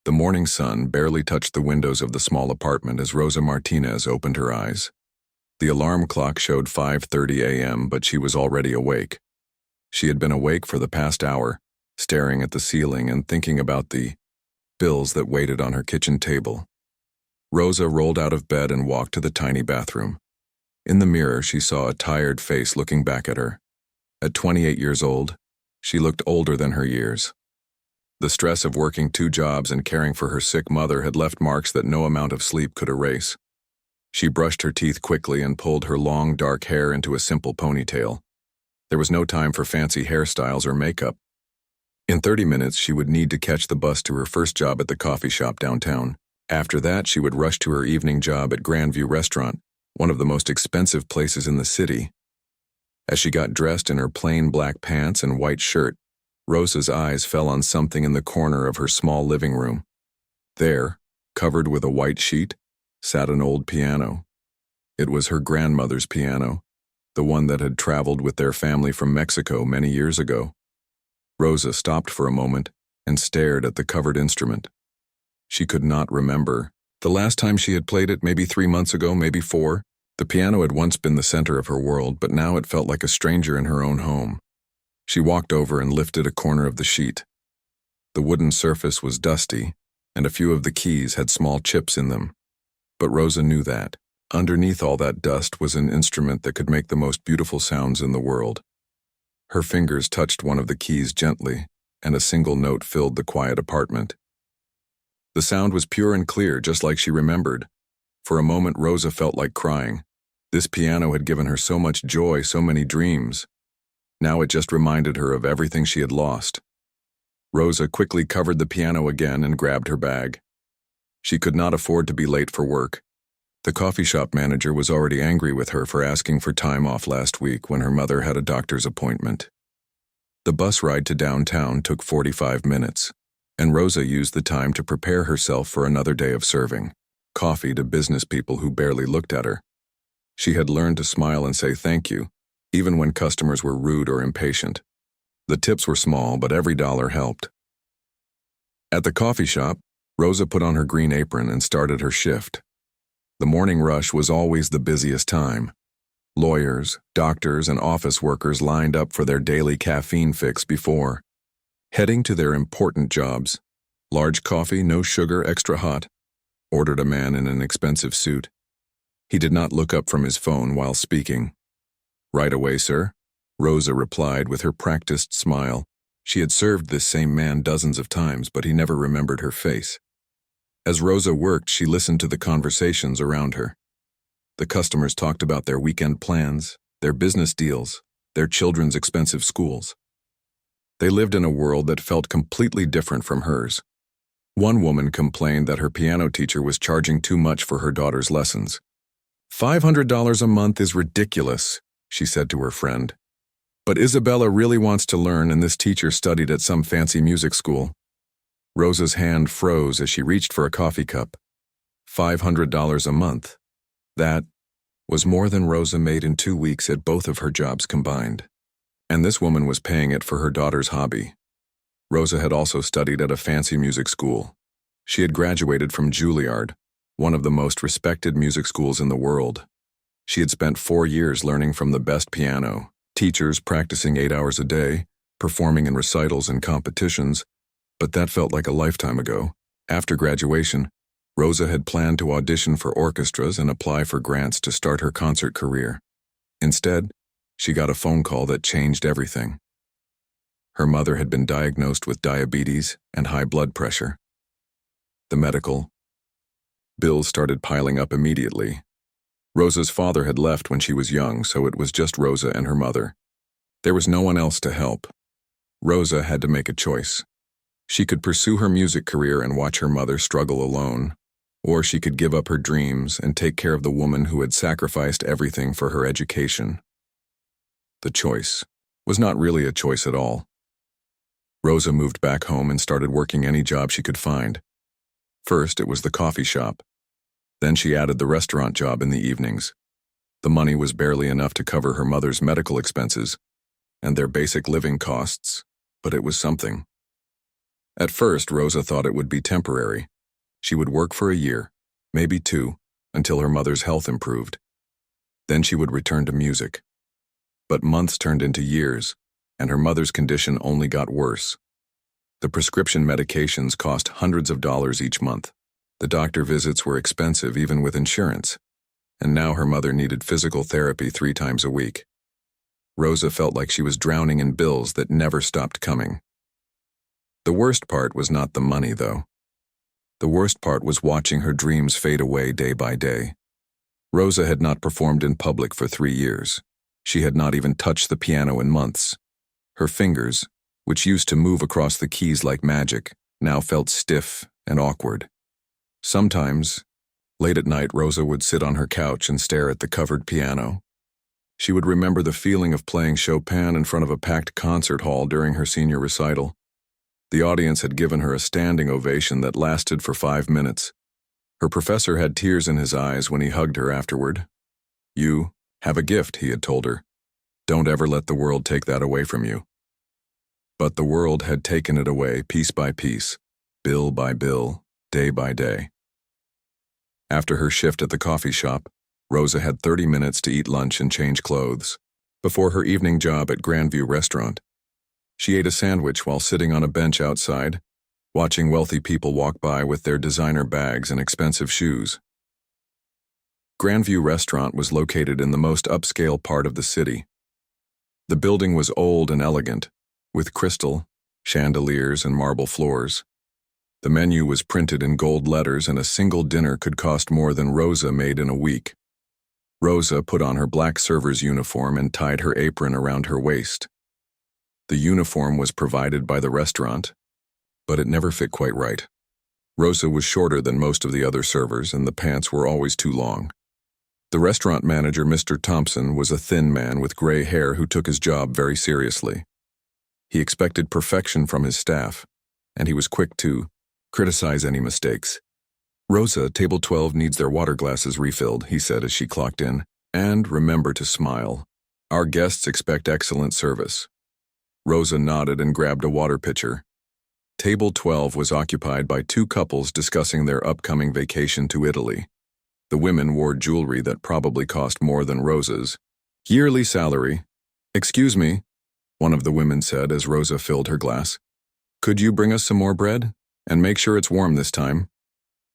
The morning sun barely touched the windows of the small apartment as Rosa Martinez opened her eyes. The alarm clock showed 5:30 a.m., but she was already awake. She had been awake for the past hour, staring at the ceiling and thinking about the bills that waited on her kitchen table. Rosa rolled out of bed and walked to the tiny bathroom. In the mirror, she saw a tired face looking back at her. At 28 years old, she looked older than her years. The stress of working 2 jobs and caring for her sick mother had left marks that no amount of sleep could erase. She brushed her teeth quickly and pulled her long, dark hair into a simple ponytail. There was no time for fancy hairstyles or makeup. In 30 minutes, she would need to catch the bus to her first job at the coffee shop downtown. After that, she would rush to her evening job at Grandview Restaurant, one of the most expensive places in the city. As she got dressed in her plain black pants and white shirt, Rosa's eyes fell on something in the corner of her small living room. There, covered with a white sheet, sat an old piano. It was her grandmother's piano, the one that had traveled with their family from Mexico many years ago. Rosa stopped for a moment and stared at the covered instrument. She could not remember. The last time she had played it, maybe 3 months ago, maybe 4. The piano had once been the center of her world, but now it felt like a stranger in her own home. She walked over and lifted a corner of the sheet. The wooden surface was dusty, and a few of the keys had small chips in them. But Rosa knew that. Underneath all that dust was an instrument that could make the most beautiful sounds in the world. Her fingers touched one of the keys gently, and a single note filled the quiet apartment. The sound was pure and clear, just like she remembered. For a moment, Rosa felt like crying. This piano had given her so much joy, so many dreams. Now it just reminded her of everything she had lost. Rosa quickly covered the piano again and grabbed her bag. She could not afford to be late for work. The coffee shop manager was already angry with her for asking for time off last week when her mother had a doctor's appointment. The bus ride to downtown took 45 minutes, and Rosa used the time to prepare herself for another day of serving coffee to business people who barely looked at her. She had learned to smile and say thank you, even when customers were rude or impatient. The tips were small, but every dollar helped. At the coffee shop, Rosa put on her green apron and started her shift. The morning rush was always the busiest time. Lawyers, doctors, and office workers lined up for their daily caffeine fix before heading to their important jobs. Large coffee, no sugar, extra hot, ordered a man in an expensive suit. He did not look up from his phone while speaking. Right away, sir, Rosa replied with her practiced smile. She had served this same man dozens of times, but he never remembered her face. As Rosa worked, she listened to the conversations around her. The customers talked about their weekend plans, their business deals, their children's expensive schools. They lived in a world that felt completely different from hers. One woman complained that her piano teacher was charging too much for her daughter's lessons. $500 a month is ridiculous, she said to her friend. But Isabella really wants to learn, and this teacher studied at some fancy music school. Rosa's hand froze as she reached for a coffee cup. $500 a month. That was more than Rosa made in 2 weeks at both of her jobs combined. And this woman was paying it for her daughter's hobby. Rosa had also studied at a fancy music school. She had graduated from Juilliard, one of the most respected music schools in the world. She had spent 4 years learning from the best piano, teachers practicing 8 hours a day, performing in recitals and competitions, but that felt like a lifetime ago. After graduation, Rosa had planned to audition for orchestras and apply for grants to start her concert career. Instead, she got a phone call that changed everything. Her mother had been diagnosed with diabetes and high blood pressure. The medical bills started piling up immediately. Rosa's father had left when she was young, so it was just Rosa and her mother. There was no one else to help. Rosa had to make a choice. She could pursue her music career and watch her mother struggle alone, or she could give up her dreams and take care of the woman who had sacrificed everything for her education. The choice was not really a choice at all. Rosa moved back home and started working any job she could find. First, it was the coffee shop. Then she added the restaurant job in the evenings. The money was barely enough to cover her mother's medical expenses and their basic living costs, but it was something. At first, Rosa thought it would be temporary. She would work for a year, maybe two, until her mother's health improved. Then she would return to music. But months turned into years, and her mother's condition only got worse. The prescription medications cost hundreds of dollars each month. The doctor visits were expensive even with insurance, and now her mother needed physical therapy 3 times a week. Rosa felt like she was drowning in bills that never stopped coming. The worst part was not the money, though. The worst part was watching her dreams fade away day by day. Rosa had not performed in public for 3 years. She had not even touched the piano in months. Her fingers, which used to move across the keys like magic, now felt stiff and awkward. Sometimes, late at night, Rosa would sit on her couch and stare at the covered piano. She would remember the feeling of playing Chopin in front of a packed concert hall during her senior recital. The audience had given her a standing ovation that lasted for 5 minutes. Her professor had tears in his eyes when he hugged her afterward. "You have a gift," he had told her. "Don't ever let the world take that away from you." But the world had taken it away piece by piece, bill by bill, day by day. After her shift at the coffee shop, Rosa had 30 minutes to eat lunch and change clothes before her evening job at Grandview Restaurant. She ate a sandwich while sitting on a bench outside, watching wealthy people walk by with their designer bags and expensive shoes. Grandview Restaurant was located in the most upscale part of the city. The building was old and elegant, with crystal, chandeliers, and marble floors. The menu was printed in gold letters, and a single dinner could cost more than Rosa made in a week. Rosa put on her black server's uniform and tied her apron around her waist. The uniform was provided by the restaurant, but it never fit quite right. Rosa was shorter than most of the other servers, and the pants were always too long. The restaurant manager, Mr. Thompson, was a thin man with gray hair who took his job very seriously. He expected perfection from his staff, and he was quick to criticize any mistakes. "Rosa, table 12 needs their water glasses refilled," he said as she clocked in. "And remember to smile. Our guests expect excellent service." Rosa nodded and grabbed a water pitcher. Table 12 was occupied by 2 couples discussing their upcoming vacation to Italy. The women wore jewelry that probably cost more than Rosa's yearly salary. "Excuse me," one of the women said as Rosa filled her glass. "Could you bring us some more bread? And make sure it's warm this time."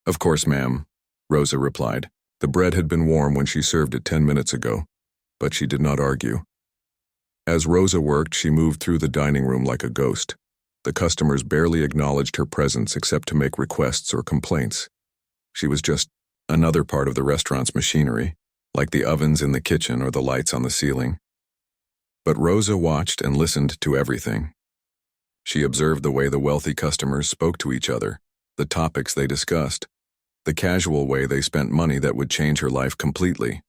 "Of course, ma'am," Rosa replied. The bread had been warm when she served it 10 minutes ago, but she did not argue. As Rosa worked, she moved through the dining room like a ghost. The customers barely acknowledged her presence except to make requests or complaints. She was just another part of the restaurant's machinery, like the ovens in the kitchen or the lights on the ceiling. But Rosa watched and listened to everything. She observed the way the wealthy customers spoke to each other, the topics they discussed, the casual way they spent money that would change her life completely.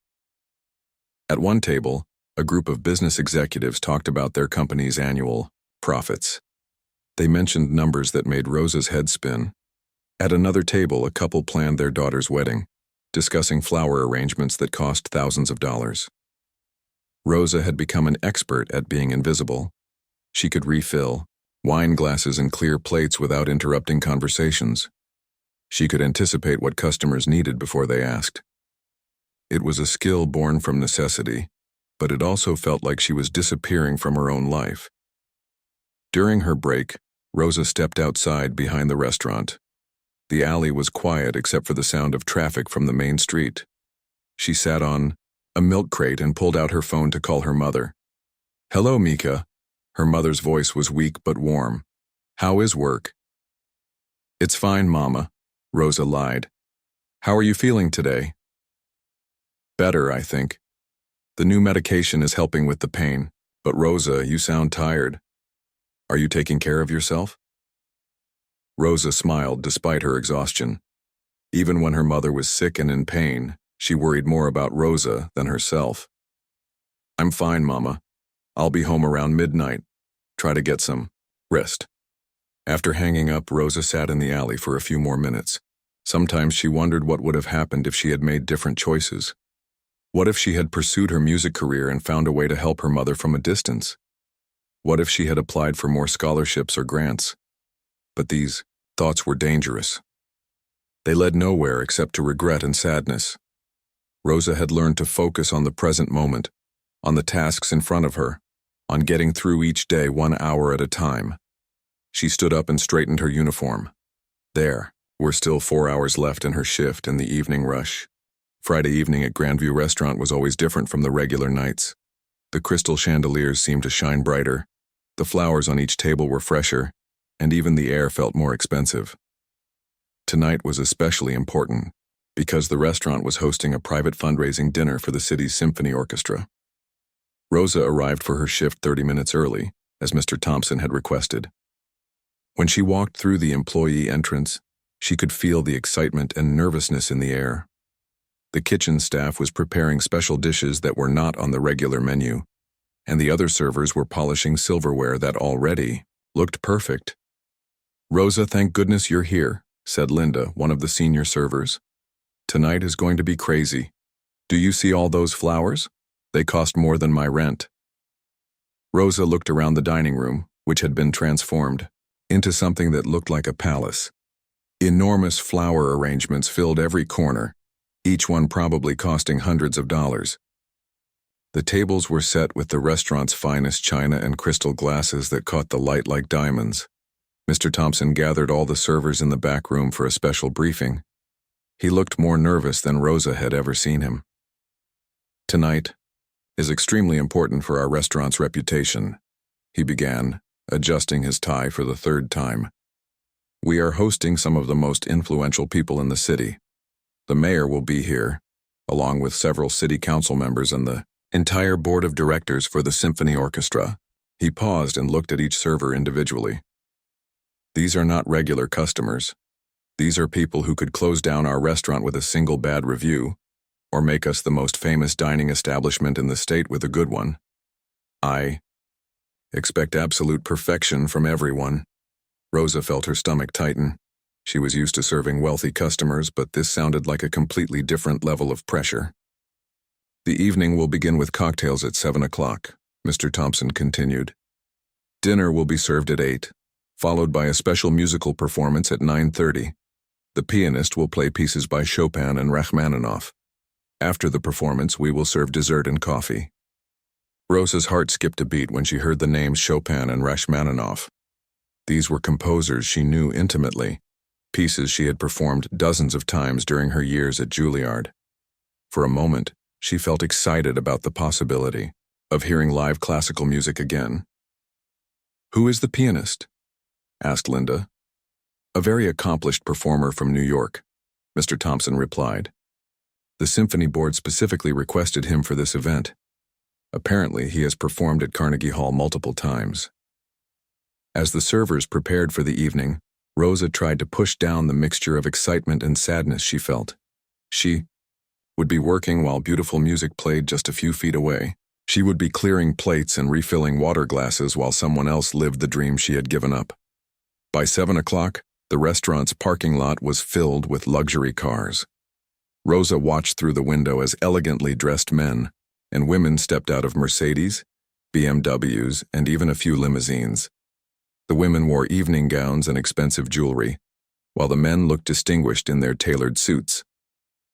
At one table, a group of business executives talked about their company's annual profits. They mentioned numbers that made Rosa's head spin. At another table, a couple planned their daughter's wedding, discussing flower arrangements that cost thousands of dollars. Rosa had become an expert at being invisible. She could refill wine glasses and clear plates without interrupting conversations. She could anticipate what customers needed before they asked. It was a skill born from necessity, but it also felt like she was disappearing from her own life. During her break, Rosa stepped outside behind the restaurant. The alley was quiet except for the sound of traffic from the main street. She sat on a milk crate and pulled out her phone to call her mother. "Hello, Mika." Her mother's voice was weak but warm. "How is work?" "It's fine, Mama," Rosa lied. "How are you feeling today?" "Better, I think. The new medication is helping with the pain, but Rosa, you sound tired. Are you taking care of yourself?" Rosa smiled despite her exhaustion. Even when her mother was sick and in pain, she worried more about Rosa than herself. "I'm fine, Mama. I'll be home around midnight. Try to get some rest." After hanging up, Rosa sat in the alley for a few more minutes. Sometimes she wondered what would have happened if she had made different choices. What if she had pursued her music career and found a way to help her mother from a distance? What if she had applied for more scholarships or grants? but these thoughts were dangerous. They led nowhere except to regret and sadness. Rosa had learned to focus on the present moment, on the tasks in front of her, on getting through each day 1 hour at a time. She stood up and straightened her uniform. There were still 4 hours left in her shift in the evening rush. Friday evening at Grandview Restaurant was always different from the regular nights. The crystal chandeliers seemed to shine brighter, the flowers on each table were fresher, and even the air felt more expensive. Tonight was especially important because the restaurant was hosting a private fundraising dinner for the city's symphony orchestra. Rosa arrived for her shift 30 minutes early, as Mr. Thompson had requested. When she walked through the employee entrance, she could feel the excitement and nervousness in the air. The kitchen staff was preparing special dishes that were not on the regular menu, and the other servers were polishing silverware that already looked perfect. "Rosa, thank goodness you're here," said Linda, one of the senior servers. "Tonight is going to be crazy. Do you see all those flowers? They cost more than my rent." Rosa looked around the dining room, which had been transformed into something that looked like a palace. Enormous flower arrangements filled every corner, each one probably costing hundreds of dollars. The tables were set with the restaurant's finest china and crystal glasses that caught the light like diamonds. Mr. Thompson gathered all the servers in the back room for a special briefing. He looked more nervous than Rosa had ever seen him. "Tonight is extremely important for our restaurant's reputation," he began, adjusting his tie for the third time. "We are hosting some of the most influential people in the city. The mayor will be here, along with several city council members and the entire board of directors for the symphony orchestra." He paused and looked at each server individually. "These are not regular customers. These are people who could close down our restaurant with a single bad review, or make us the most famous dining establishment in the state with a good one. I expect absolute perfection from everyone." Rosa felt her stomach tighten. She was used to serving wealthy customers, but this sounded like a completely different level of pressure. "The evening will begin with cocktails at 7 o'clock, Mr. Thompson continued. "Dinner will be served at 8, followed by a special musical performance at 9:30. The pianist will play pieces by Chopin and Rachmaninoff. After the performance, we will serve dessert and coffee." Rosa's heart skipped a beat when she heard the names Chopin and Rachmaninoff. These were composers she knew intimately, pieces she had performed dozens of times during her years at Juilliard. For a moment, she felt excited about the possibility of hearing live classical music again. "Who is the pianist?" asked Linda. "A very accomplished performer from New York," Mr. Thompson replied. "The symphony board specifically requested him for this event. Apparently, he has performed at Carnegie Hall multiple times." As the servers prepared for the evening, Rosa tried to push down the mixture of excitement and sadness she felt. She would be working while beautiful music played just a few feet away. She would be clearing plates and refilling water glasses while someone else lived the dream she had given up. By 7 o'clock, the restaurant's parking lot was filled with luxury cars. Rosa watched through the window as elegantly dressed men and women stepped out of Mercedes, BMWs, and even a few limousines. The women wore evening gowns and expensive jewelry, while the men looked distinguished in their tailored suits.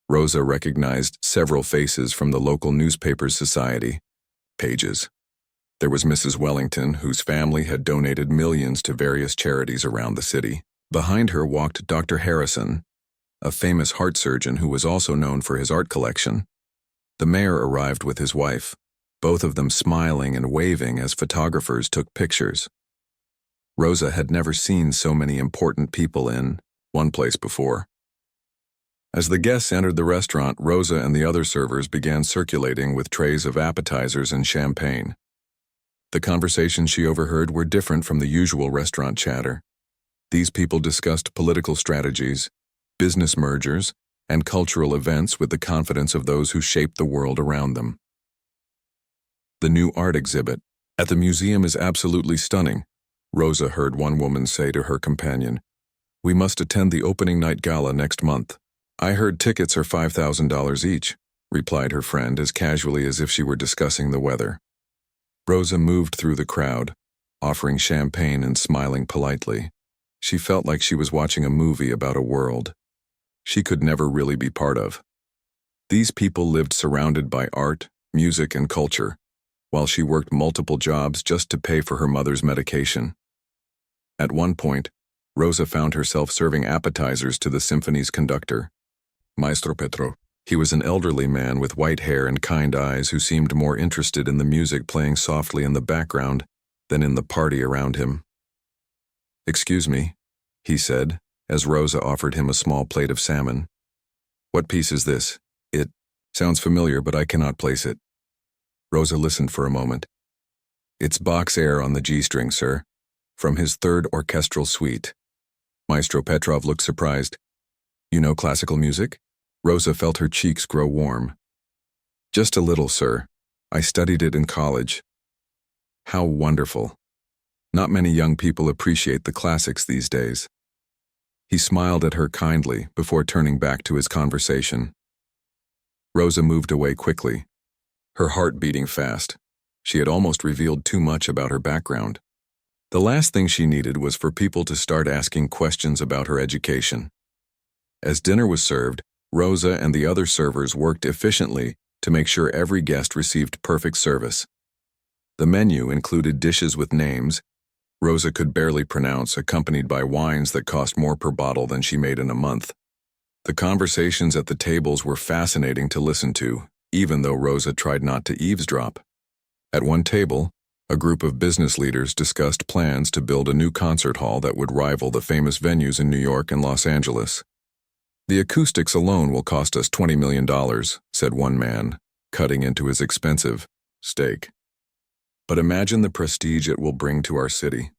Rosa recognized several faces from the local newspaper's society pages. There was Mrs. Wellington, whose family had donated millions to various charities around the city. Behind her walked Dr. Harrison, a famous heart surgeon who was also known for his art collection. The mayor arrived with his wife, both of them smiling and waving as photographers took pictures. Rosa had never seen so many important people in one place before. As the guests entered the restaurant, Rosa and the other servers began circulating with trays of appetizers and champagne. The conversations she overheard were different from the usual restaurant chatter. These people discussed political strategies, business mergers, and cultural events with the confidence of those who shaped the world around them. "The new art exhibit at the museum is absolutely stunning," Rosa heard one woman say to her companion. "We must attend the opening night gala next month." "I heard tickets are $5,000 each," replied her friend as casually as if she were discussing the weather. Rosa moved through the crowd, offering champagne and smiling politely. She felt like she was watching a movie about a world she could never really be part of. These people lived surrounded by art, music, and culture, while she worked multiple jobs just to pay for her mother's medication. At one point, Rosa found herself serving appetizers to the symphony's conductor, Maestro Petro. He was an elderly man with white hair and kind eyes who seemed more interested in the music playing softly in the background than in the party around him. "Excuse me," he said, as Rosa offered him a small plate of salmon. "What piece is this? It sounds familiar, but I cannot place it." Rosa listened for a moment. "It's Bach's Air on the G-string, sir, from his third orchestral suite." Maestro Petrov looked surprised. "You know classical music?" Rosa felt her cheeks grow warm. "Just a little, sir. I studied it in college." "How wonderful. Not many young people appreciate the classics these days." He smiled at her kindly before turning back to his conversation. Rosa moved away quickly, her heart beating fast. She had almost revealed too much about her background. The last thing she needed was for people to start asking questions about her education. As dinner was served, Rosa and the other servers worked efficiently to make sure every guest received perfect service. The menu included dishes with names Rosa could barely pronounce, accompanied by wines that cost more per bottle than she made in a month. The conversations at the tables were fascinating to listen to, even though Rosa tried not to eavesdrop. At one table, a group of business leaders discussed plans to build a new concert hall that would rival the famous venues in New York and Los Angeles. "The acoustics alone will cost us $20 million, said one man, cutting into his expensive steak. "But imagine the prestige it will bring to our city."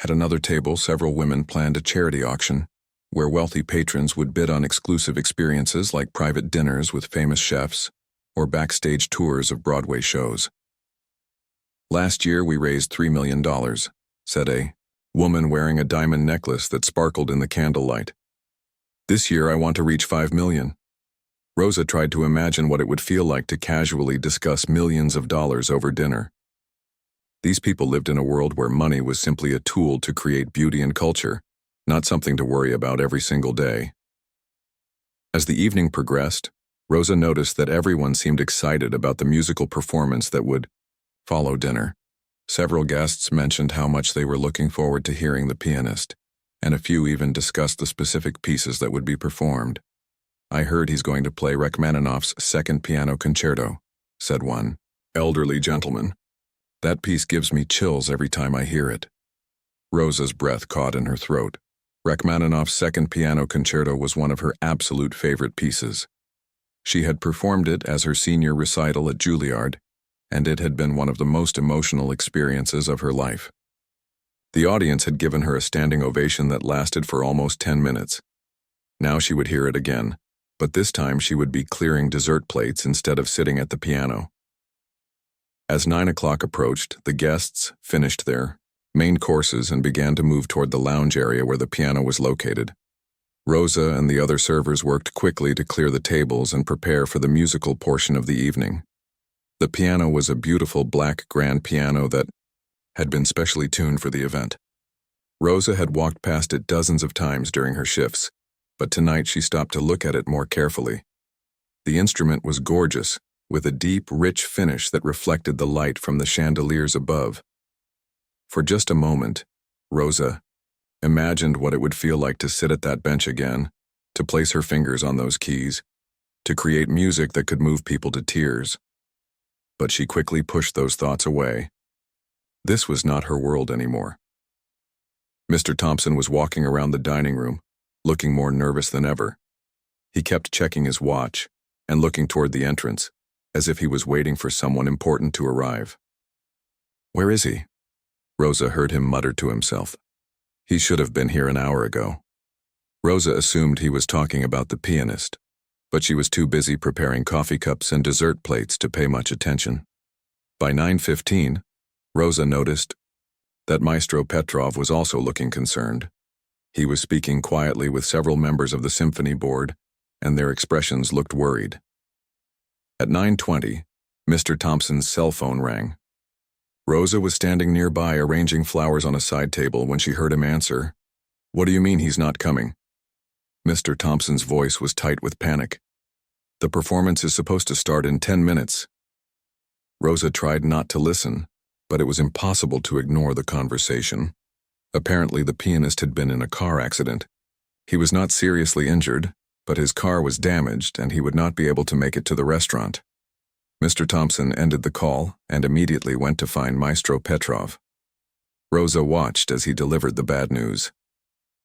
At another table, several women planned a charity auction, where wealthy patrons would bid on exclusive experiences like private dinners with famous chefs or backstage tours of Broadway shows. "Last year we raised $3 million, said a woman wearing a diamond necklace that sparkled in the candlelight. "This year I want to reach $5 million. Rosa tried to imagine what it would feel like to casually discuss millions of dollars over dinner. These people lived in a world where money was simply a tool to create beauty and culture, not something to worry about every single day. As the evening progressed, Rosa noticed that everyone seemed excited about the musical performance that would follow dinner. Several guests mentioned how much they were looking forward to hearing the pianist, and a few even discussed the specific pieces that would be performed. "I heard he's going to play Rachmaninoff's Second Piano Concerto," said one elderly gentleman. "That piece gives me chills every time I hear it." Rosa's breath caught in her throat. Rachmaninoff's Second Piano Concerto was one of her absolute favorite pieces. She had performed it as her senior recital at Juilliard, and it had been one of the most emotional experiences of her life. The audience had given her a standing ovation that lasted for almost 10 minutes. Now she would hear it again, but this time she would be clearing dessert plates instead of sitting at the piano. As 9 o'clock approached, the guests finished their main courses and began to move toward the lounge area where the piano was located. Rosa and the other servers worked quickly to clear the tables and prepare for the musical portion of the evening. The piano was a beautiful black grand piano that had been specially tuned for the event. Rosa had walked past it dozens of times during her shifts, but tonight she stopped to look at it more carefully. The instrument was gorgeous, with a deep, rich finish that reflected the light from the chandeliers above. For just a moment, Rosa imagined what it would feel like to sit at that bench again, to place her fingers on those keys, to create music that could move people to tears. But she quickly pushed those thoughts away. This was not her world anymore. Mr. Thompson was walking around the dining room, looking more nervous than ever. He kept checking his watch and looking toward the entrance, as if he was waiting for someone important to arrive. "Where is he?" Rosa heard him mutter to himself. "He should have been here an hour ago." Rosa assumed he was talking about the pianist, but she was too busy preparing coffee cups and dessert plates to pay much attention. By 9:15, Rosa noticed that Maestro Petrov was also looking concerned. He was speaking quietly with several members of the symphony board, and their expressions looked worried. At 9:20, Mr. Thompson's cell phone rang. Rosa was standing nearby arranging flowers on a side table when she heard him answer. What do you mean he's not coming? Mr. Thompson's voice was tight with panic. The performance is supposed to start in 10 minutes. Rosa tried not to listen, but it was impossible to ignore the conversation. Apparently, the pianist had been in a car accident. He was not seriously injured, but his car was damaged and he would not be able to make it to the restaurant. Mr. Thompson ended the call and immediately went to find Maestro Petrov. Rosa watched as he delivered the bad news.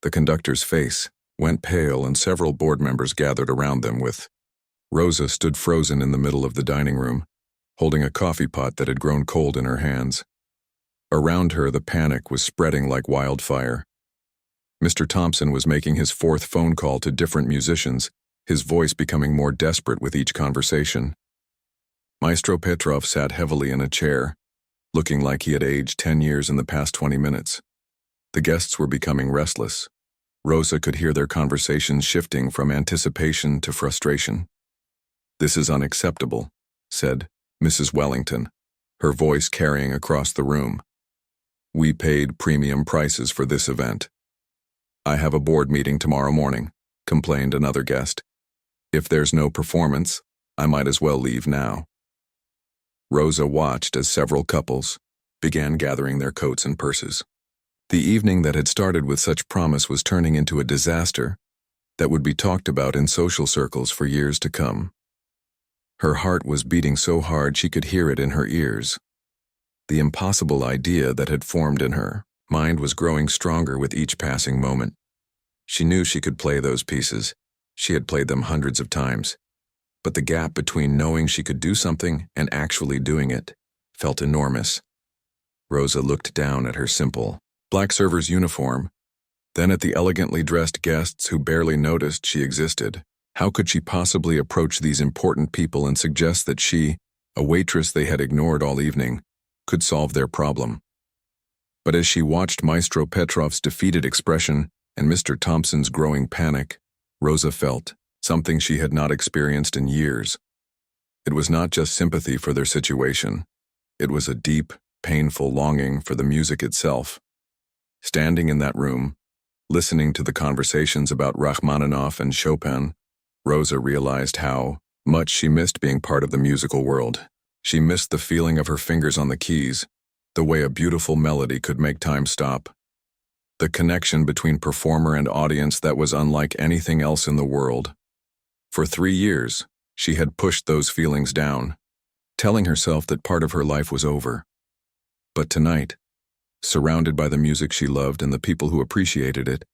The conductor's face went pale and several board members gathered around them with. Rosa stood frozen in the middle of the dining room, holding a coffee pot that had grown cold in her hands. Around her, the panic was spreading like wildfire. Mr. Thompson was making his fourth phone call to different musicians, his voice becoming more desperate with each conversation. Maestro Petrov sat heavily in a chair, looking like he had aged 10 years in the past 20 minutes. The guests were becoming restless. Rosa could hear their conversations shifting from anticipation to frustration. "This is unacceptable," said Mrs. Wellington, her voice carrying across the room. "We paid premium prices for this event." "I have a board meeting tomorrow morning," complained another guest. "If there's no performance, I might as well leave now." Rosa watched as several couples began gathering their coats and purses. The evening that had started with such promise was turning into a disaster that would be talked about in social circles for years to come. Her heart was beating so hard she could hear it in her ears. The impossible idea that had formed in her mind was growing stronger with each passing moment. She knew she could play those pieces. She had played them hundreds of times. But the gap between knowing she could do something and actually doing it felt enormous. Rosa looked down at her simple, black server's uniform, then at the elegantly dressed guests who barely noticed she existed. How could she possibly approach these important people and suggest that she, a waitress they had ignored all evening, could solve their problem? But as she watched Maestro Petrov's defeated expression and Mr. Thompson's growing panic, Rosa felt something she had not experienced in years. It was not just sympathy for their situation. It was a deep, painful longing for the music itself. Standing in that room, listening to the conversations about Rachmaninoff and Chopin, Rosa realized how much she missed being part of the musical world. She missed the feeling of her fingers on the keys, the way a beautiful melody could make time stop. The connection between performer and audience that was unlike anything else in the world. For 3 years, she had pushed those feelings down, telling herself that part of her life was over. But tonight, surrounded by the music she loved and the people who appreciated it,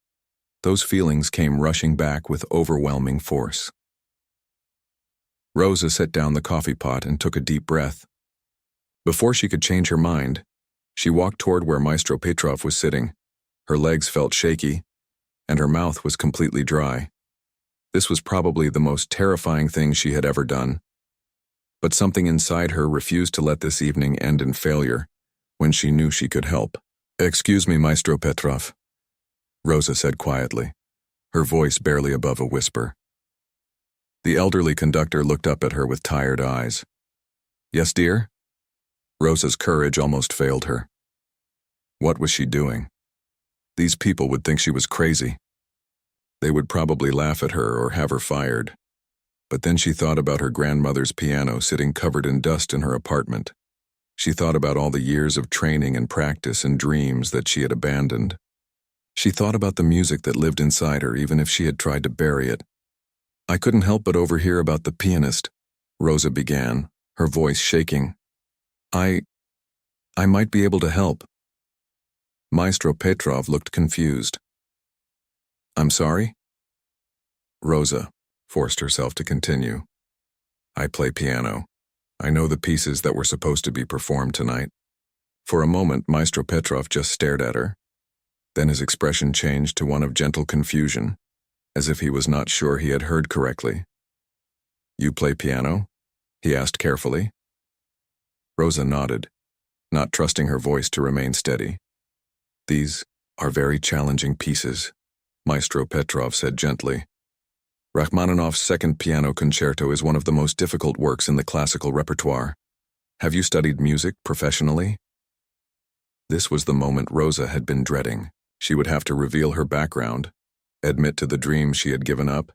those feelings came rushing back with overwhelming force. Rosa set down the coffee pot and took a deep breath. Before she could change her mind, she walked toward where Maestro Petrov was sitting. Her legs felt shaky, and her mouth was completely dry. This was probably the most terrifying thing she had ever done. But something inside her refused to let this evening end in failure when she knew she could help. "Excuse me, Maestro Petrov," Rosa said quietly, her voice barely above a whisper. The elderly conductor looked up at her with tired eyes. "Yes, dear?" Rosa's courage almost failed her. What was she doing? These people would think she was crazy. They would probably laugh at her or have her fired. But then she thought about her grandmother's piano sitting covered in dust in her apartment. She thought about all the years of training and practice and dreams that she had abandoned. She thought about the music that lived inside her even if she had tried to bury it. "I couldn't help but overhear about the pianist," Rosa began, her voice shaking. I might be able to help." Maestro Petrov looked confused. "I'm sorry?" Rosa forced herself to continue. "I play piano. I know the pieces that were supposed to be performed tonight." For a moment, Maestro Petrov just stared at her. Then his expression changed to one of gentle confusion, as if he was not sure he had heard correctly. "You play piano?" he asked carefully. Rosa nodded, not trusting her voice to remain steady. "These are very challenging pieces," Maestro Petrov said gently. "Rachmaninoff's Second Piano Concerto is one of the most difficult works in the classical repertoire. Have you studied music professionally?" This was the moment Rosa had been dreading. She would have to reveal her background, admit to the dream she had given up,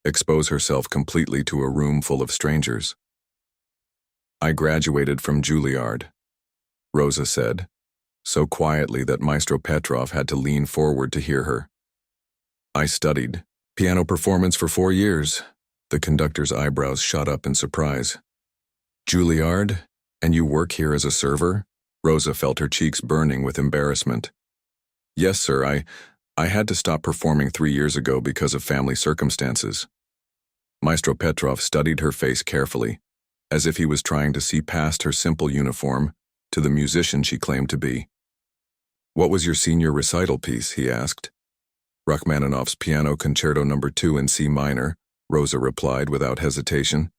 expose herself completely to a room full of strangers. "I graduated from Juilliard," Rosa said, so quietly that Maestro Petrov had to lean forward to hear her. "I studied piano performance for 4 years." The conductor's eyebrows shot up in surprise. "Juilliard? And you work here as a server?" Rosa felt her cheeks burning with embarrassment. "Yes, sir. I had to stop performing 3 years ago because of family circumstances." Maestro Petrov studied her face carefully, as if he was trying to see past her simple uniform to the musician she claimed to be. "What was your senior recital piece?" he asked. "Rachmaninoff's Piano Concerto No. 2 in C minor," Rosa replied without hesitation.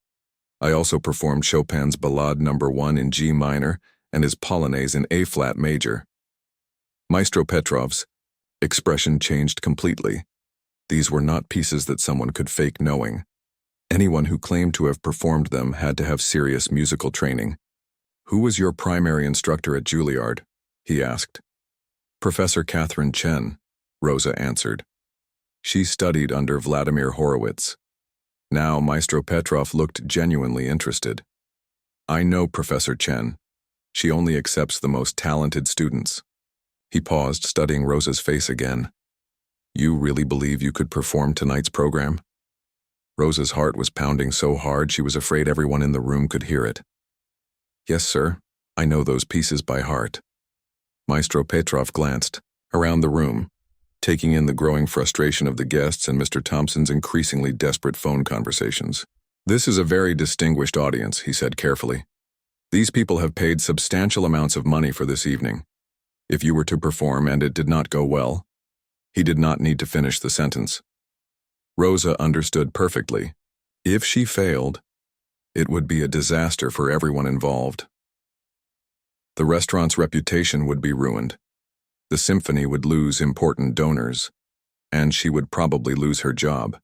"I also performed Chopin's Ballade No. 1 in G minor and his Polonaise in A-flat major." Maestro Petrov's expression changed completely. These were not pieces that someone could fake knowing. Anyone who claimed to have performed them had to have serious musical training. "Who was your primary instructor at Juilliard?" he asked. "Professor Catherine Chen," Rosa answered. "She studied under Vladimir Horowitz." Now Maestro Petrov looked genuinely interested. "I know Professor Chen. She only accepts the most talented students." He paused, studying Rosa's face again. "You really believe you could perform tonight's program?" Rosa's heart was pounding so hard she was afraid everyone in the room could hear it. "Yes, sir. I know those pieces by heart." Maestro Petrov glanced around the room, taking in the growing frustration of the guests and Mr. Thompson's increasingly desperate phone conversations. "This is a very distinguished audience," he said carefully. "These people have paid substantial amounts of money for this evening. If you were to perform and it did not go well," he did not need to finish the sentence. Rosa understood perfectly. If she failed, it would be a disaster for everyone involved. The restaurant's reputation would be ruined. The symphony would lose important donors, and she would probably lose her job.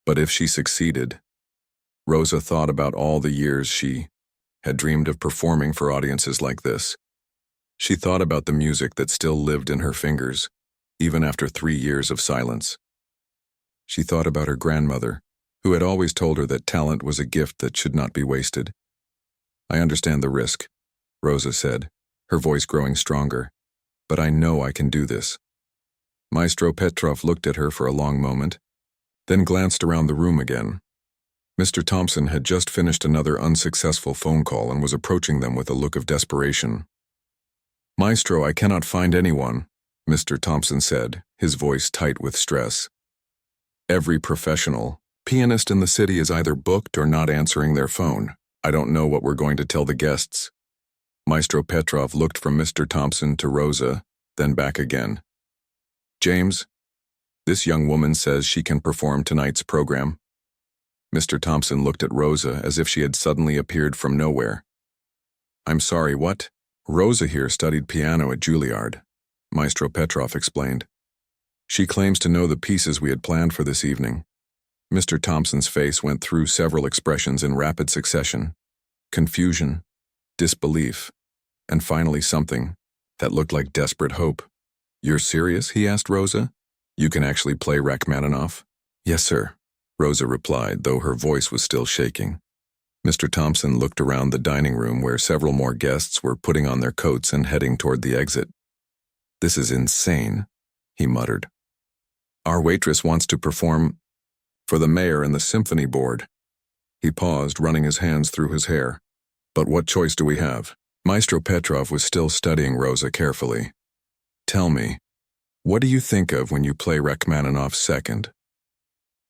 But if she succeeded, Rosa thought about all the years she had dreamed of performing for audiences like this. She thought about the music that still lived in her fingers, even after 3 years of silence. She thought about her grandmother, who had always told her that talent was a gift that should not be wasted. "I understand the risk," Rosa said, her voice growing stronger. "But I know I can do this." Maestro Petrov looked at her for a long moment, then glanced around the room again. Mr. Thompson had just finished another unsuccessful phone call and was approaching them with a look of desperation. "Maestro, I cannot find anyone," Mr. Thompson said, his voice tight with stress. "Every professional pianist in the city is either booked or not answering their phone. I don't know what we're going to tell the guests." Maestro Petrov looked from Mr. Thompson to Rosa, then back again. "James, this young woman says she can perform tonight's program." Mr. Thompson looked at Rosa as if she had suddenly appeared from nowhere. "I'm sorry, what?" "Rosa here studied piano at Juilliard," Maestro Petrov explained. "She claims to know the pieces we had planned for this evening." Mr. Thompson's face went through several expressions in rapid succession: confusion, disbelief, and finally something that looked like desperate hope. "You're serious?" he asked Rosa. "You can actually play Rachmaninoff?" "Yes, sir," Rosa replied, though her voice was still shaking. Mr. Thompson looked around the dining room where several more guests were putting on their coats and heading toward the exit. "This is insane," he muttered. "Our waitress wants to perform for the mayor and the symphony board." He paused, running his hands through his hair. "But what choice do we have?" Maestro Petrov was still studying Rosa carefully. "Tell me, what do you think of when you play Rachmaninoff's second?"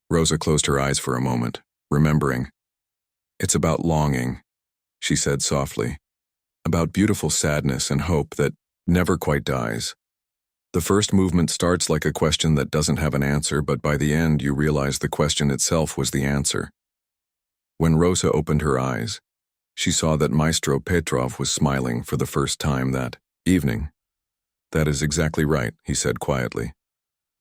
Rosa closed her eyes for a moment, remembering. "It's about longing," she said softly, "about beautiful sadness and hope that never quite dies. The first movement starts like a question that doesn't have an answer, but by the end you realize the question itself was the answer." When Rosa opened her eyes, she saw that Maestro Petrov was smiling for the first time that evening. "That is exactly right," he said quietly.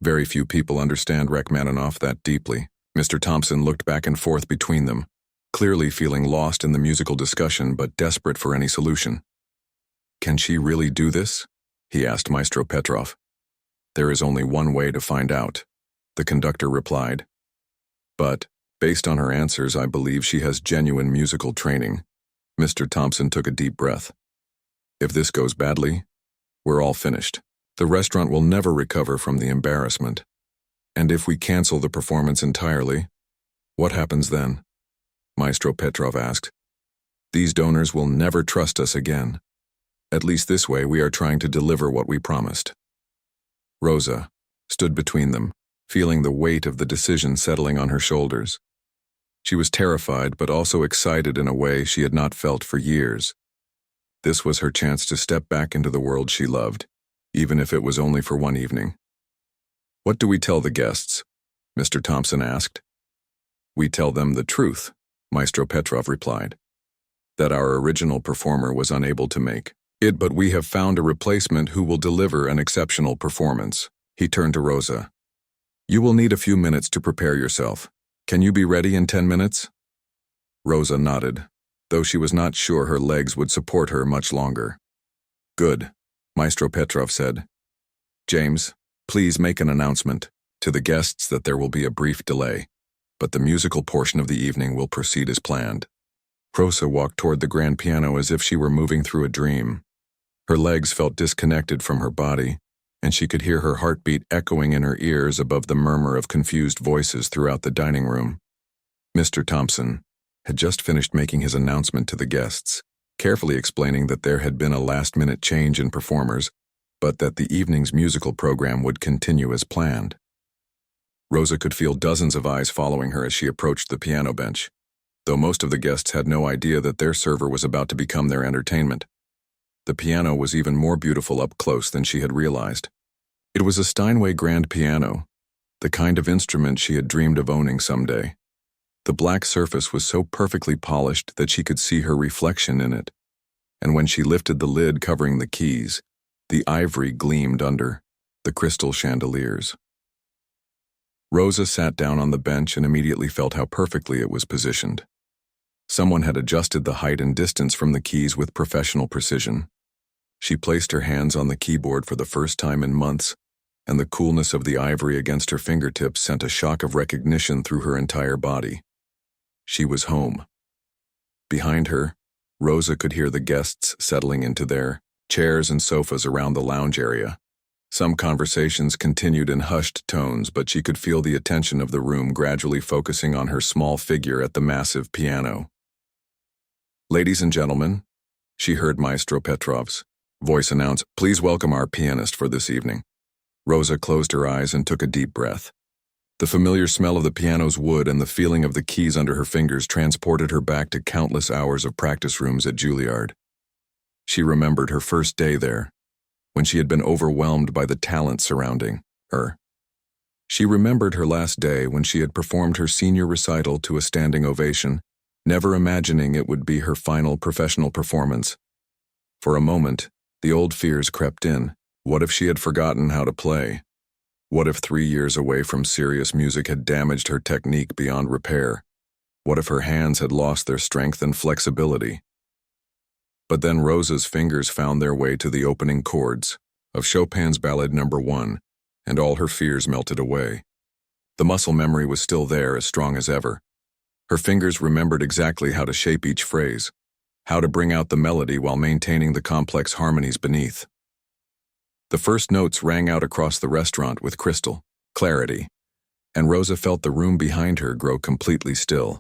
"Very few people understand Rachmaninoff that deeply." Mr. Thompson looked back and forth between them, clearly feeling lost in the musical discussion but desperate for any solution. "Can she really do this?" he asked Maestro Petrov. There is only one way to find out, the conductor replied. But, based on her answers, I believe she has genuine musical training. Mr. Thompson took a deep breath. If this goes badly, we're all finished. The restaurant will never recover from the embarrassment. And if we cancel the performance entirely, what happens then? Maestro Petrov asked. These donors will never trust us again. At least this way we are trying to deliver what we promised. Rosa stood between them, feeling the weight of the decision settling on her shoulders. She was terrified but also excited in a way she had not felt for years. This was her chance to step back into the world she loved, even if it was only for one evening. What do we tell the guests? Mr. Thompson asked. We tell them the truth, Maestro Petrov replied. That our original performer was unable to make it, but we have found a replacement who will deliver an exceptional performance. He turned to Rosa. You will need a few minutes to prepare yourself. Can you be ready in 10 minutes? Rosa nodded, though she was not sure her legs would support her much longer. Good, Maestro Petrov said. James, please make an announcement to the guests that there will be a brief delay, but the musical portion of the evening will proceed as planned. Rosa walked toward the grand piano as if she were moving through a dream. Her legs felt disconnected from her body, and she could hear her heartbeat echoing in her ears above the murmur of confused voices throughout the dining room. Mr. Thompson had just finished making his announcement to the guests, carefully explaining that there had been a last-minute change in performers, but that the evening's musical program would continue as planned. Rosa could feel dozens of eyes following her as she approached the piano bench, though most of the guests had no idea that their server was about to become their entertainment. The piano was even more beautiful up close than she had realized. It was a Steinway grand piano, the kind of instrument she had dreamed of owning someday. The black surface was so perfectly polished that she could see her reflection in it, and when she lifted the lid covering the keys, the ivory gleamed under the crystal chandeliers. Rosa sat down on the bench and immediately felt how perfectly it was positioned. Someone had adjusted the height and distance from the keys with professional precision. She placed her hands on the keyboard for the first time in months, and the coolness of the ivory against her fingertips sent a shock of recognition through her entire body. She was home. Behind her, Rosa could hear the guests settling into their chairs and sofas around the lounge area. Some conversations continued in hushed tones, but she could feel the attention of the room gradually focusing on her small figure at the massive piano. Ladies and gentlemen, she heard Maestro Petrov's voice announce, please welcome our pianist for this evening. Rosa closed her eyes and took a deep breath. The familiar smell of the piano's wood and the feeling of the keys under her fingers transported her back to countless hours of practice rooms at Juilliard. She remembered her first day there, when she had been overwhelmed by the talent surrounding her. She remembered her last day when she had performed her senior recital to a standing ovation, never imagining it would be her final professional performance. For a moment, the old fears crept in. What if she had forgotten how to play? What if 3 years away from serious music had damaged her technique beyond repair? What if her hands had lost their strength and flexibility? But then Rosa's fingers found their way to the opening chords of Chopin's Ballade No. 1, and all her fears melted away. The muscle memory was still there, as strong as ever. Her fingers remembered exactly how to shape each phrase, how to bring out the melody while maintaining the complex harmonies beneath. The first notes rang out across the restaurant with crystal clarity, and Rosa felt the room behind her grow completely still.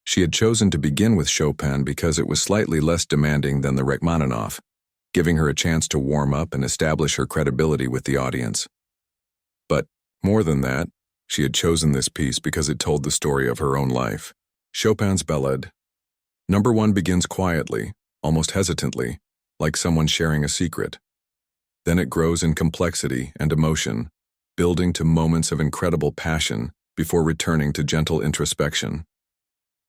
She had chosen to begin with Chopin because it was slightly less demanding than the Rachmaninoff, giving her a chance to warm up and establish her credibility with the audience. But, more than that, she had chosen this piece because it told the story of her own life. Chopin's Ballade No. 1 begins quietly, almost hesitantly, like someone sharing a secret. Then it grows in complexity and emotion, building to moments of incredible passion before returning to gentle introspection.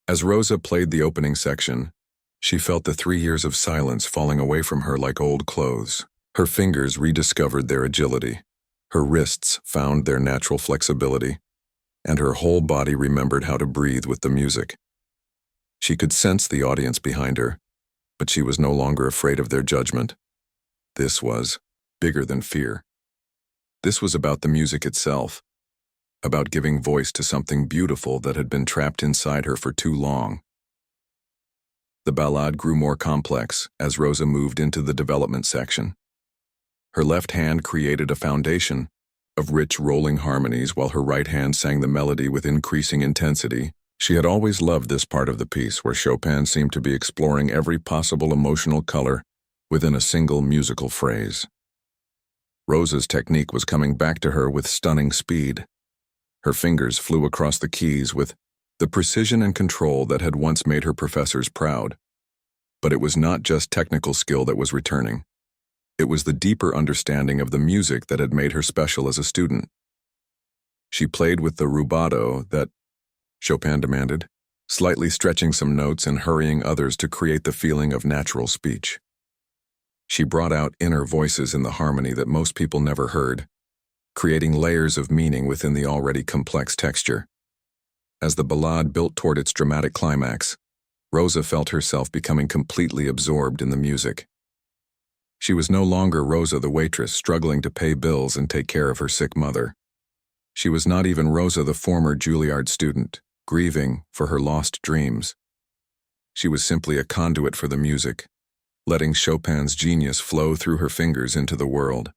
As Rosa played the opening section, she felt the 3 years of silence falling away from her like old clothes. Her fingers rediscovered their agility, her wrists found their natural flexibility, and her whole body remembered how to breathe with the music. She could sense the audience behind her, but she was no longer afraid of their judgment. This was bigger than fear. This was about the music itself, about giving voice to something beautiful that had been trapped inside her for too long. The ballade grew more complex as Rosa moved into the development section. Her left hand created a foundation of rich rolling harmonies while her right hand sang the melody with increasing intensity. She had always loved this part of the piece where Chopin seemed to be exploring every possible emotional color within a single musical phrase. Rosa's technique was coming back to her with stunning speed. Her fingers flew across the keys with the precision and control that had once made her professors proud. But it was not just technical skill that was returning. It was the deeper understanding of the music that had made her special as a student. She played with the rubato that Chopin demanded, slightly stretching some notes and hurrying others to create the feeling of natural speech. She brought out inner voices in the harmony that most people never heard, creating layers of meaning within the already complex texture. As the ballade built toward its dramatic climax, Rosa felt herself becoming completely absorbed in the music. She was no longer Rosa the waitress struggling to pay bills and take care of her sick mother. She was not even Rosa the former Juilliard student, grieving for her lost dreams. She was simply a conduit for the music, letting Chopin's genius flow through her fingers into the world.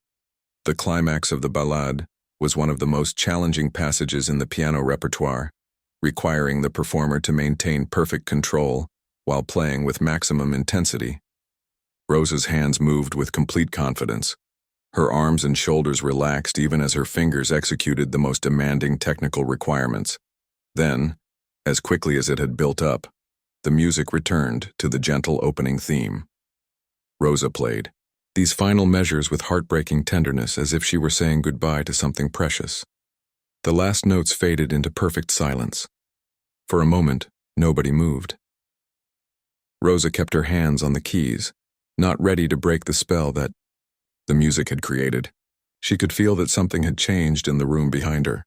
The climax of the ballade was one of the most challenging passages in the piano repertoire, requiring the performer to maintain perfect control while playing with maximum intensity. Rosa's hands moved with complete confidence. Her arms and shoulders relaxed even as her fingers executed the most demanding technical requirements. Then, as quickly as it had built up, the music returned to the gentle opening theme. Rosa played these final measures with heartbreaking tenderness as if she were saying goodbye to something precious. The last notes faded into perfect silence. For a moment, nobody moved. Rosa kept her hands on the keys, not ready to break the spell that the music had created. She could feel that something had changed in the room behind her,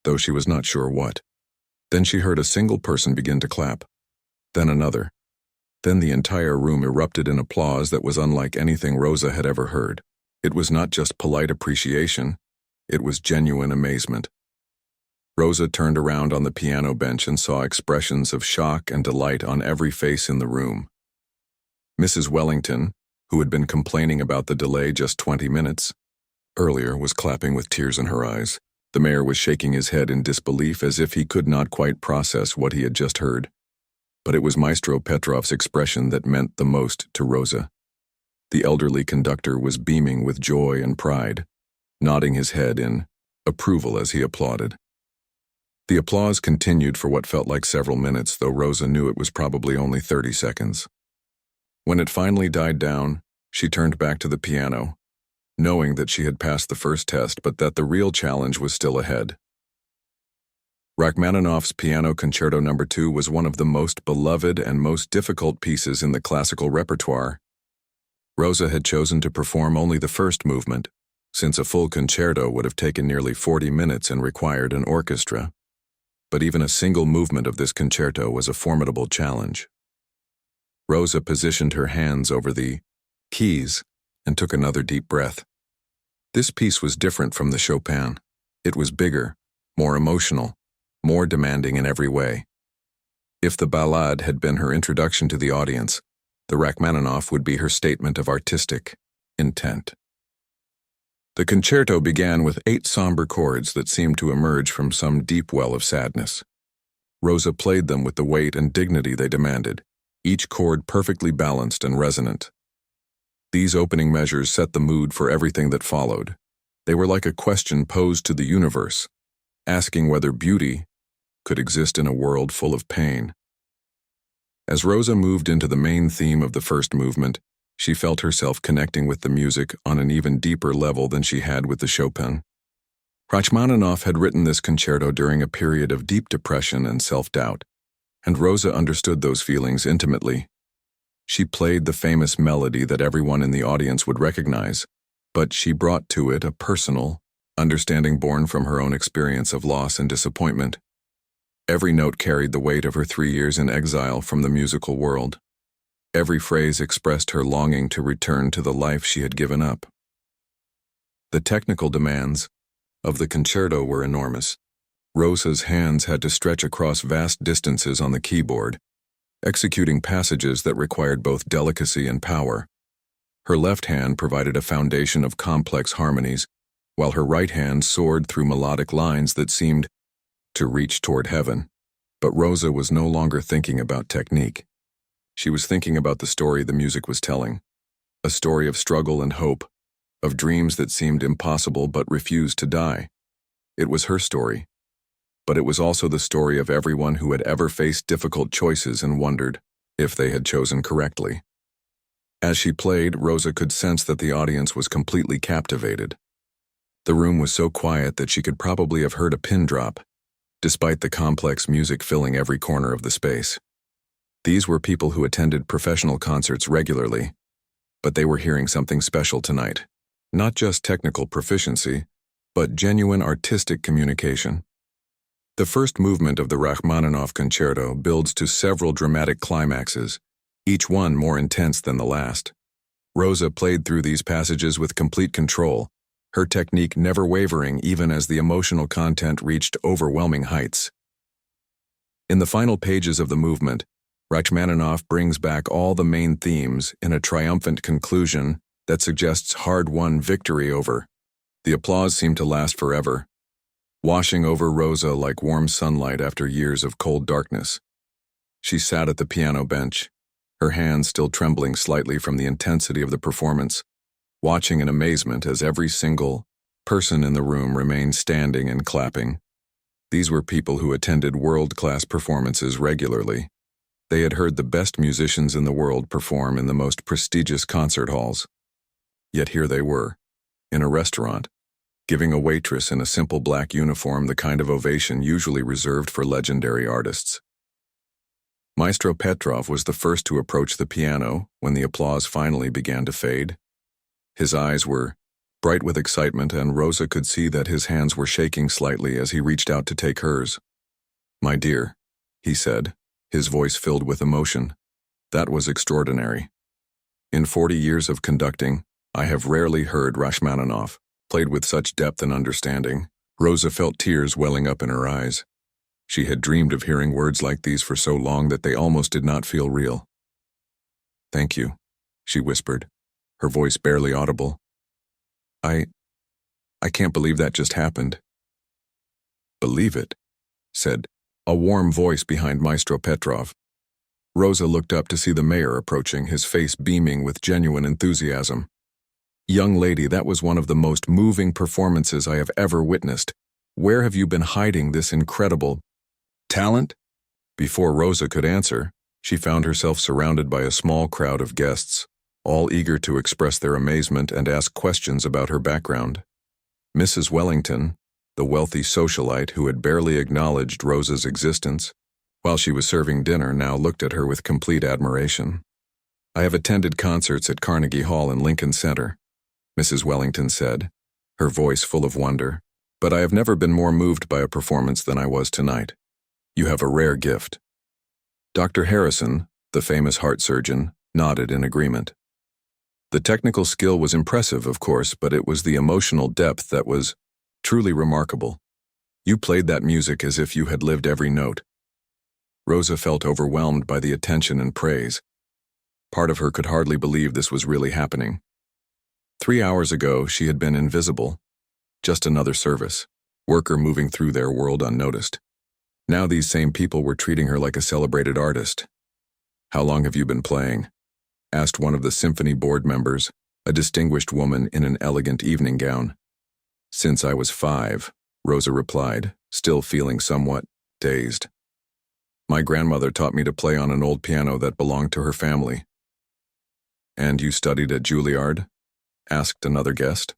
though she was not sure what. Then she heard a single person begin to clap, then another. Then the entire room erupted in applause that was unlike anything Rosa had ever heard. It was not just polite appreciation, it was genuine amazement. Rosa turned around on the piano bench and saw expressions of shock and delight on every face in the room. Mrs. Wellington, who had been complaining about the delay just 20 minutes earlier, was clapping with tears in her eyes. The mayor was shaking his head in disbelief as if he could not quite process what he had just heard. But it was Maestro Petrov's expression that meant the most to Rosa. The elderly conductor was beaming with joy and pride, nodding his head in approval as he applauded. The applause continued for what felt like several minutes, though Rosa knew it was probably only 30 seconds. When it finally died down, she turned back to the piano, knowing that she had passed the first test but that the real challenge was still ahead. Rachmaninoff's Piano Concerto No. 2 was one of the most beloved and most difficult pieces in the classical repertoire. Rosa had chosen to perform only the first movement, since a full concerto would have taken nearly 40 minutes and required an orchestra. But even a single movement of this concerto was a formidable challenge. Rosa positioned her hands over the keys and took another deep breath. This piece was different from the Chopin. It was bigger, more emotional, more demanding in every way. If the ballade had been her introduction to the audience, the Rachmaninoff would be her statement of artistic intent. The concerto began with 8 somber chords that seemed to emerge from some deep well of sadness. Rosa played them with the weight and dignity they demanded, each chord perfectly balanced and resonant. These opening measures set the mood for everything that followed. They were like a question posed to the universe, asking whether beauty could exist in a world full of pain. As Rosa moved into the main theme of the first movement, she felt herself connecting with the music on an even deeper level than she had with the Chopin. Rachmaninoff had written this concerto during a period of deep depression and self-doubt, and Rosa understood those feelings intimately. She played the famous melody that everyone in the audience would recognize, but she brought to it a personal understanding born from her own experience of loss and disappointment. Every note carried the weight of her 3 years in exile from the musical world. Every phrase expressed her longing to return to the life she had given up. The technical demands of the concerto were enormous. Rosa's hands had to stretch across vast distances on the keyboard, executing passages that required both delicacy and power. Her left hand provided a foundation of complex harmonies, while her right hand soared through melodic lines that seemed to reach toward heaven. But Rosa was no longer thinking about technique. She was thinking about the story the music was telling, a story of struggle and hope, of dreams that seemed impossible but refused to die. It was her story, but it was also the story of everyone who had ever faced difficult choices and wondered if they had chosen correctly. As she played, Rosa could sense that the audience was completely captivated. The room was so quiet that she could probably have heard a pin drop, despite the complex music filling every corner of the space. These were people who attended professional concerts regularly, but they were hearing something special tonight. Not just technical proficiency, but genuine artistic communication. The first movement of the Rachmaninoff concerto builds to several dramatic climaxes, each one more intense than the last. Rosa played through these passages with complete control, her technique never wavering even as the emotional content reached overwhelming heights. In the final pages of the movement, Rachmaninoff brings back all the main themes in a triumphant conclusion that suggests hard-won victory over. The applause seemed to last forever, washing over Rosa like warm sunlight after years of cold darkness. She sat at the piano bench, her hands still trembling slightly from the intensity of the performance, watching in amazement as every single person in the room remained standing and clapping. These were people who attended world-class performances regularly. They had heard the best musicians in the world perform in the most prestigious concert halls. Yet here they were, in a restaurant, giving a waitress in a simple black uniform the kind of ovation usually reserved for legendary artists. Maestro Petrov was the first to approach the piano when the applause finally began to fade. His eyes were bright with excitement, and Rosa could see that his hands were shaking slightly as he reached out to take hers. "My dear," he said, his voice filled with emotion. "That was extraordinary. In 40 years of conducting, I have rarely heard Rachmaninoff played with such depth and understanding." Rosa felt tears welling up in her eyes. She had dreamed of hearing words like these for so long that they almost did not feel real. "Thank you," she whispered, her voice barely audible. I can't believe that just happened." "Believe it," said a warm voice behind Maestro Petrov. Rosa looked up to see the mayor approaching, his face beaming with genuine enthusiasm. "Young lady, that was one of the most moving performances I have ever witnessed. Where have you been hiding this incredible talent?" Before Rosa could answer, she found herself surrounded by a small crowd of guests, all eager to express their amazement and ask questions about her background. Mrs. Wellington, the wealthy socialite who had barely acknowledged Rosa's existence while she was serving dinner, now looked at her with complete admiration. "I have attended concerts at Carnegie Hall and Lincoln Center," Mrs. Wellington said, her voice full of wonder, "but I have never been more moved by a performance than I was tonight. You have a rare gift." Dr. Harrison, the famous heart surgeon, nodded in agreement. The technical skill was impressive, of course, but it was the emotional depth that was truly remarkable. You played that music as if you had lived every note. Rosa felt overwhelmed by the attention and praise. Part of her could hardly believe this was really happening. 3 hours ago, she had been invisible, just another service worker moving through their world unnoticed. Now these same people were treating her like a celebrated artist. "How long have you been playing?" asked one of the symphony board members, a distinguished woman in an elegant evening gown. "Since I was 5, Rosa replied, still feeling somewhat dazed. "My grandmother taught me to play on an old piano that belonged to her family." "And you studied at Juilliard?" asked another guest.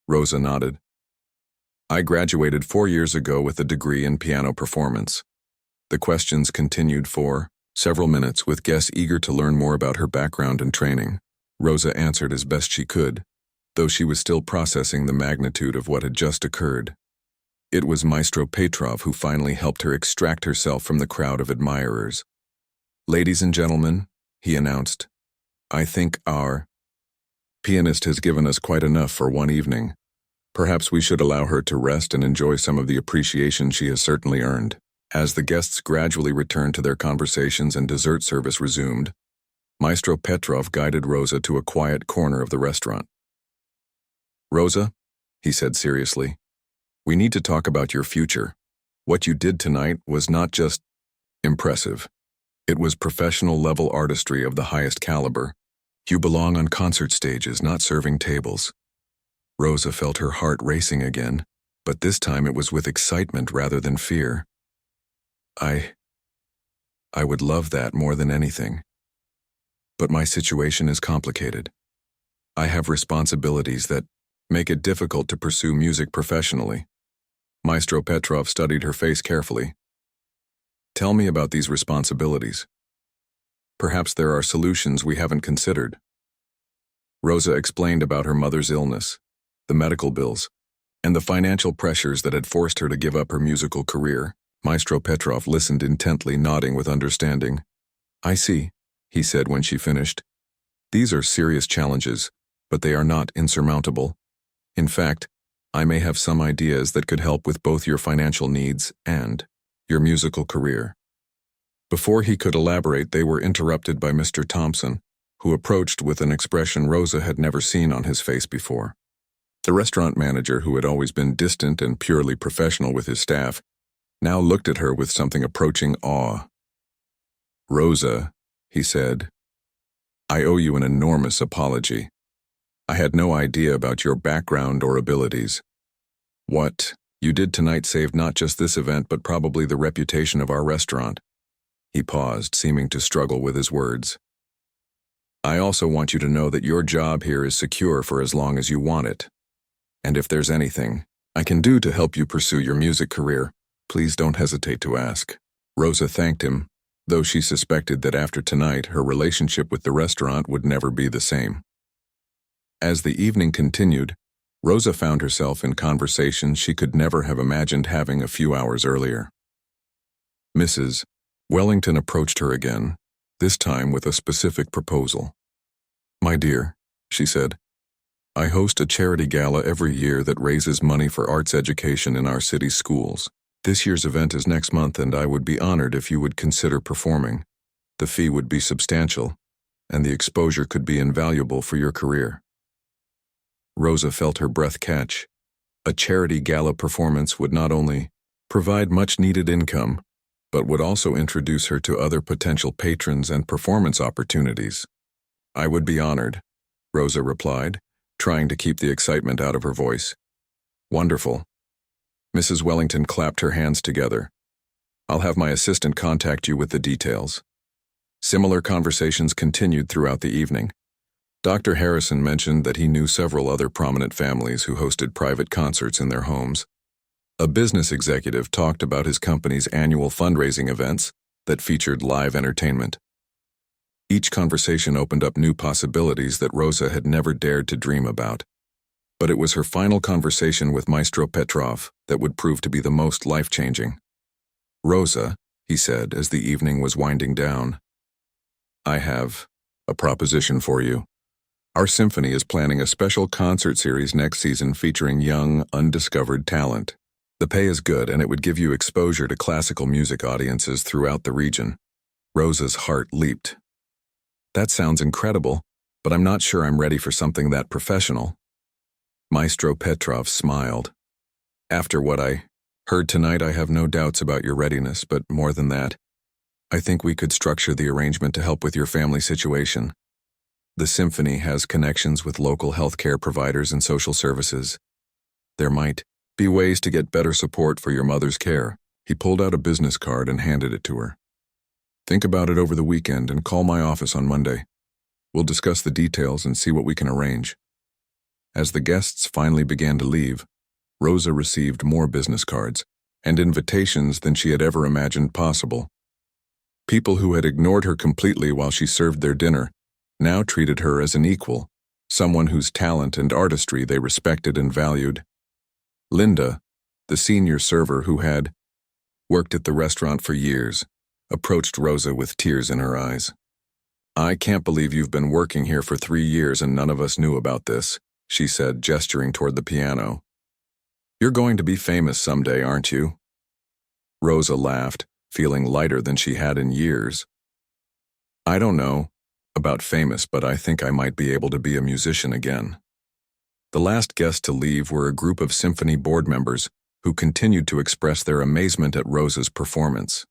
Rosa nodded. "I graduated 4 years ago with a degree in piano performance." The questions continued for several minutes, with guests eager to learn more about her background and training. Rosa answered as best she could, though she was still processing the magnitude of what had just occurred. It was Maestro Petrov who finally helped her extract herself from the crowd of admirers. "Ladies and gentlemen," he announced, "I think our pianist has given us quite enough for one evening." Perhaps we should allow her to rest and enjoy some of the appreciation she has certainly earned. As the guests gradually returned to their conversations and dessert service resumed, Maestro Petrov guided Rosa to a quiet corner of the restaurant. "Rosa," he said seriously, "we need to talk about your future. What you did tonight was not just impressive. It was professional-level artistry of the highest caliber. You belong on concert stages, not serving tables." Rosa felt her heart racing again, but this time it was with excitement rather than fear. I would love that more than anything. But my situation is complicated. I have responsibilities that make it difficult to pursue music professionally." Maestro Petrov studied her face carefully. "Tell me about these responsibilities. Perhaps there are solutions we haven't considered." Rosa explained about her mother's illness, the medical bills, and the financial pressures that had forced her to give up her musical career. Maestro Petrov listened intently, nodding with understanding. "I see," he said when she finished. "These are serious challenges, but they are not insurmountable. In fact, I may have some ideas that could help with both your financial needs and your musical career." Before he could elaborate, they were interrupted by Mr. Thompson, who approached with an expression Rosa had never seen on his face before. The restaurant manager, who had always been distant and purely professional with his staff, now looked at her with something approaching awe. "Rosa," he said, "I owe you an enormous apology. I had no idea about your background or abilities. What you did tonight saved not just this event but probably the reputation of our restaurant." He paused, seeming to struggle with his words. "I also want you to know that your job here is secure for as long as you want it. And if there's anything I can do to help you pursue your music career, please don't hesitate to ask." Rosa thanked him, though she suspected that after tonight her relationship with the restaurant would never be the same. As the evening continued, Rosa found herself in conversations she could never have imagined having a few hours earlier. Mrs. Wellington approached her again, this time with a specific proposal. "My dear," she said, "I host a charity gala every year that raises money for arts education in our city's schools. This year's event is next month, and I would be honored if you would consider performing. The fee would be substantial, and the exposure could be invaluable for your career." Rosa felt her breath catch. A charity gala performance would not only provide much-needed income, but would also introduce her to other potential patrons and performance opportunities. "I would be honored," Rosa replied, trying to keep the excitement out of her voice. "Wonderful." Mrs. Wellington clapped her hands together. "I'll have my assistant contact you with the details." Similar conversations continued throughout the evening. Dr. Harrison mentioned that he knew several other prominent families who hosted private concerts in their homes. A business executive talked about his company's annual fundraising events that featured live entertainment. Each conversation opened up new possibilities that Rosa had never dared to dream about. But it was her final conversation with Maestro Petrov that would prove to be the most life-changing. "Rosa," he said as the evening was winding down, "I have a proposition for you. Our symphony is planning a special concert series next season featuring young, undiscovered talent. The pay is good, and it would give you exposure to classical music audiences throughout the region." Rosa's heart leaped. "That sounds incredible, but I'm not sure I'm ready for something that professional." Maestro Petrov smiled. "After what I heard tonight, I have no doubts about your readiness, but more than that, I think we could structure the arrangement to help with your family situation. The symphony has connections with local healthcare providers and social services. There might be ways to get better support for your mother's care." He pulled out a business card and handed it to her. "Think about it over the weekend and call my office on Monday. We'll discuss the details and see what we can arrange." As the guests finally began to leave, Rosa received more business cards and invitations than she had ever imagined possible. People who had ignored her completely while she served their dinner now treated her as an equal, someone whose talent and artistry they respected and valued. Linda, the senior server who had worked at the restaurant for years, approached Rosa with tears in her eyes. "I can't believe you've been working here for 3 years and none of us knew about this," she said, gesturing toward the piano. You're going to be famous someday, aren't you? Rosa laughed, feeling lighter than she had in years. I don't know about famous, but I think I might be able to be a musician again. The last guests to leave were a group of symphony board members who continued to express their amazement at Rosa's performance.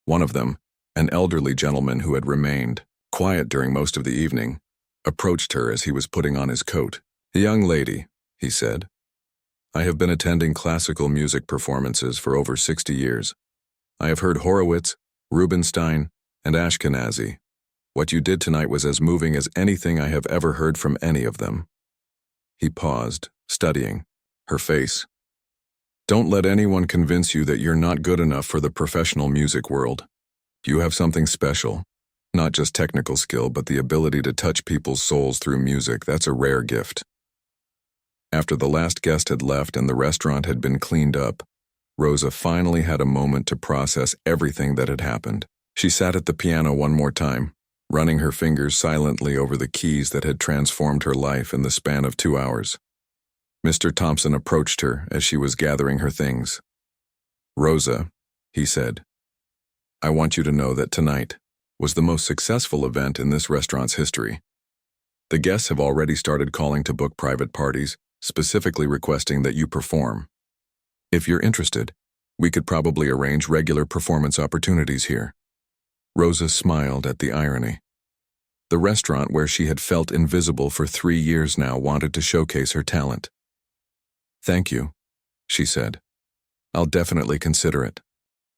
One of them, an elderly gentleman who had remained quiet during most of the evening, approached her as he was putting on his coat. "Young lady," he said, "I have been attending classical music performances for over 60 years. I have heard Horowitz, Rubinstein, and Ashkenazi. What you did tonight was as moving as anything I have ever heard from any of them." He paused, studying her face. "Don't let anyone convince you that you're not good enough for the professional music world. You have something special, not just technical skill, but the ability to touch people's souls through music. That's a rare gift." After the last guest had left and the restaurant had been cleaned up, Rosa finally had a moment to process everything that had happened. She sat at the piano one more time, running her fingers silently over the keys that had transformed her life in the span of 2 hours. Mr. Thompson approached her as she was gathering her things. "Rosa," he said, "I want you to know that tonight was the most successful event in this restaurant's history. The guests have already started calling to book private parties, specifically requesting that you perform. If you're interested, we could probably arrange regular performance opportunities here." Rosa smiled at the irony. The restaurant where she had felt invisible for 3 years now wanted to showcase her talent. "Thank you," she said. "I'll definitely consider it."